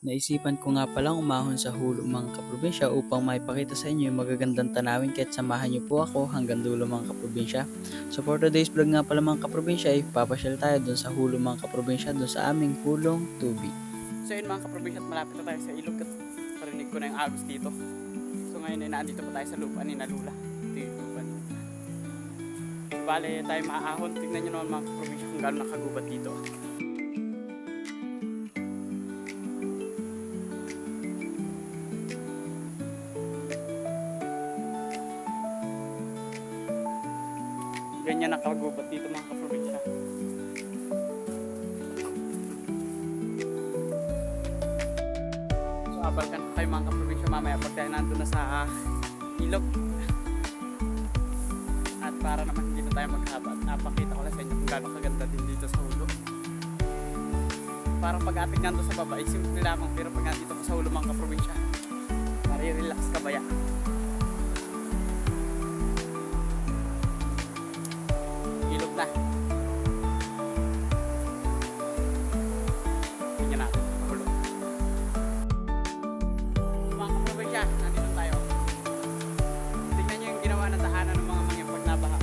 Naisipan ko nga palang umahon sa hulo mga kaprobinsya upang maipakita sa inyo yung magagandang tanawin kaya't samahan niyo po ako hanggang dulo mga kaprobinsya. So for today's vlog nga pala mga kaprobinsya ay papasyal tayo dun sa hulo mga kaprobinsya dun sa aming hulong tubig. So yun mga kaprobinsya at malapit na tayo sa ilog at parinig ko na yung agos dito. So ngayon ay naandito pa tayo sa lupa ni Nalula. Ito yung lupa ni Nalula. Bale tayo maaahon. Tignan nyo naman mga kaprobinsya kung gaano nakagubat dito. Ganyan nakagubat dito mga kaprobinsya. So abalkan ko kayo mga kaprobinsya mamaya pag tayo nandun na sa ilog. At para naman hindi na tayo maghaba at napakita ko lang sa inyo kung gaano kaganda din dito sa hulo. Parang pag-atik nga doon sa baba ay simple lamang, pero pag nandito ko sa hulo mga kaprobinsya, marirelax ka ba yan? Ilog na. Tingnan natin ang hulo. Mga kaprobinsya, nandito tayo. Tingnan nyo yung ginawa ng tahanan ng mga mangyang pag nabaha.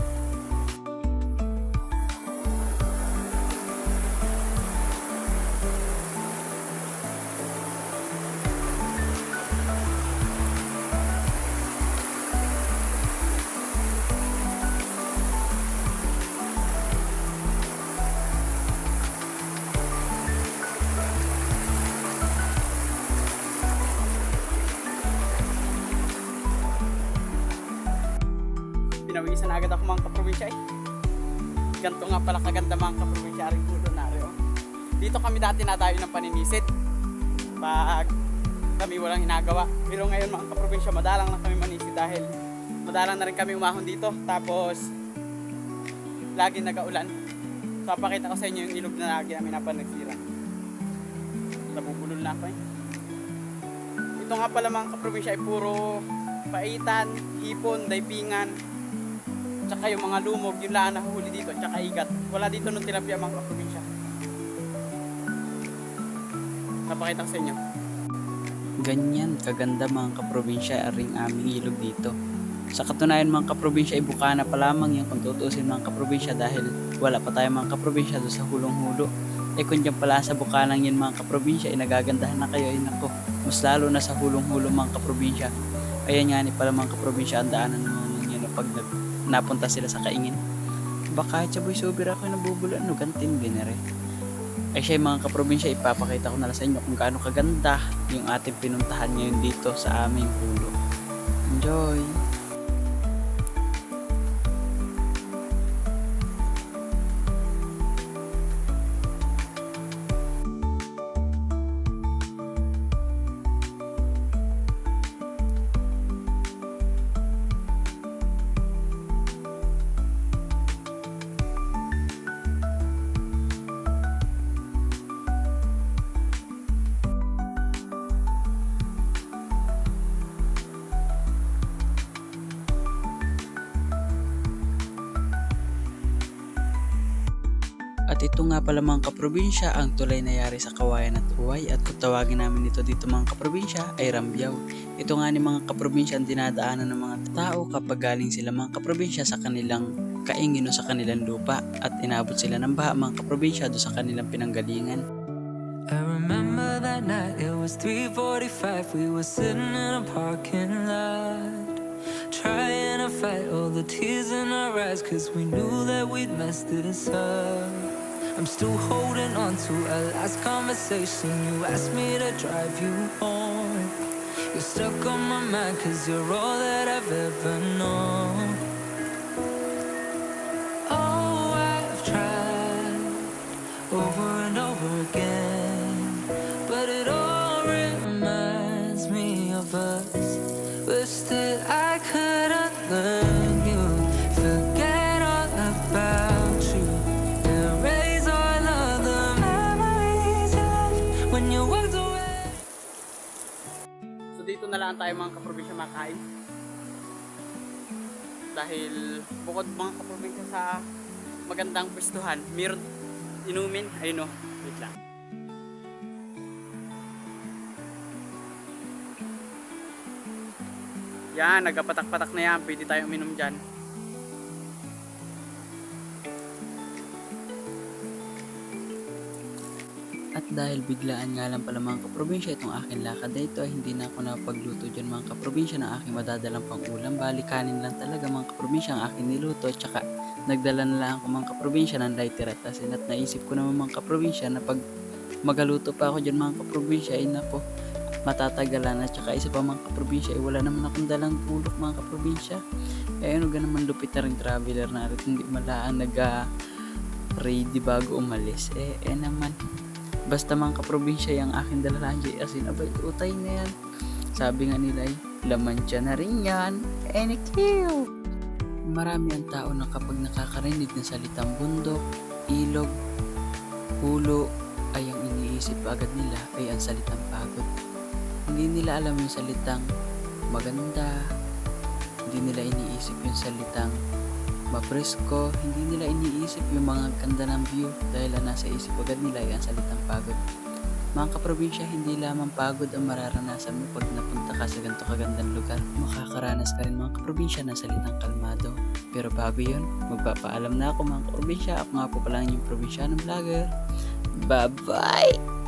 Pinawisan na agad ako mga kaprobinsya eh. Ganto nga pala kaganda mga kaprobinsya rin hulo na rin. Dito kami dati nadayo ng paninisid pag kami walang hinagawa. Pero ngayon mga kaprobinsya madalang na kami manisid dahil madalang na rin kami umahon dito. Tapos lagi nagaulan. Papakita ko sa inyo yung ilog na lagi namin napanagsira. Nabubulol na ako eh. Ito nga pala mga kaprobinsya ay puro paitan, hipon, daipingan, tsaka yung mga lumog, yung laan nahuhuli dito, tsaka igat. Wala dito nung tilapia mga kaprobinsya. Napakita ko sa inyo. Ganyan kaganda mga kaprobinsya aring aming ilog dito. Sa katunayan mga kaprobinsya ay bukana pa lamang yan kung tutusin mga kaprobinsya dahil wala pa tayo mga kaprobinsya doon sa hulong-hulo. Eh kung dyan pala sa bukanang yan mga kaprobinsya ay nagagandahan na kayo ay nako. Mas lalo na sa hulong-hulo mga kaprobinsya. Ayan nga ni pala mga kaprobinsya ang daanan naman yan pag napunta sila sa Kaingin. Baka chaboy sobir ako nabubulan no gantin binere. Ay siya mga kaprobinsya ipapakita ko na lang sa inyo kung gaano kaganda yung ating pinuntahan ngayon dito sa aming hulo. Enjoy! At ito nga pala mga kaprobinsya ang tulay na yari sa Kawayan at Uway at kung tawagin namin ito dito mga kaprobinsya ay Rambiaw. Ito nga ni mga kaprobinsya ang dinadaanan ng mga tao kapag galing sila mga kaprobinsya sa kanilang kaingin o sa kanilang lupa at inabot sila ng baha mga kaprobinsya do sa kanilang pinanggalingan. I remember that night, it was 3:45, we were sitting in a parking lot, trying to fight all the tears in our eyes, cause we knew that we'd messed this up. I'm still holding on to our last conversation. You asked me to drive you home. You're stuck on my mind cause you're all that I've ever known. Oh, I've tried over and over again, but it all reminds me of us. Wish that I could unlearn you, forget all about you, erase all of the memories you left when you walked away. So dito na lang tayo mga kaprobinsya makain. Dahil bukod mga kaprobinsya sa magandang pwestuhan, meron inumin, ayun o, wait lang. Yan, nagkapatak-patak na yan. Pwede tayong uminom dyan. At dahil biglaan nga lang pala mga kaprobinsya itong aking lakad na ito ay hindi na ako napagluto dyan mga kaprobinsya ng aking madadalang pang ulam. Bali kanin lang talaga mga kaprobinsya ang aking niluto. Tsaka nagdala na lang ako mga kaprobinsya ng lighter at asin. At naisip ko naman mga kaprobinsya na pag magaluto pa ako dyan mga kaprobinsya ay napo matatagalan. At tsaka isa pa mga kaprobinsya ay wala naman akong dalang bulok mga kaprobinsya. Eh ano naman lupit na rin traveler na rin hindi malaan ready bago umalis. Naman basta mga kaprobinsya yung aking dalalaan dyan asin, abay utay na yan. Sabi nga nila ay laman tiyan na rin yan. Enikiw! Marami ang tao na kapag nakakarinig ng salitang bundok, ilog, hulo, ay ang iniisip agad nila ay ang salitang pagod. Hindi nila alam yung salitang maganda, hindi nila iniisip yung salitang mapresko, hindi nila iniisip yung mga ganda ng view dahil ang nasa isip agad nila ay ang salitang pagod. Mga kaprobinsya, hindi lamang pagod ang mararanasan mo pag napunta ka sa ganito kagandang lugar. Makakaranas ka rin mga kaprobinsya ng salitang kalmado. Pero bago yun, magpapaalam na ako mga kaprobinsya. Ako nga po pala yung probinsyanong vlogger. Bye-bye!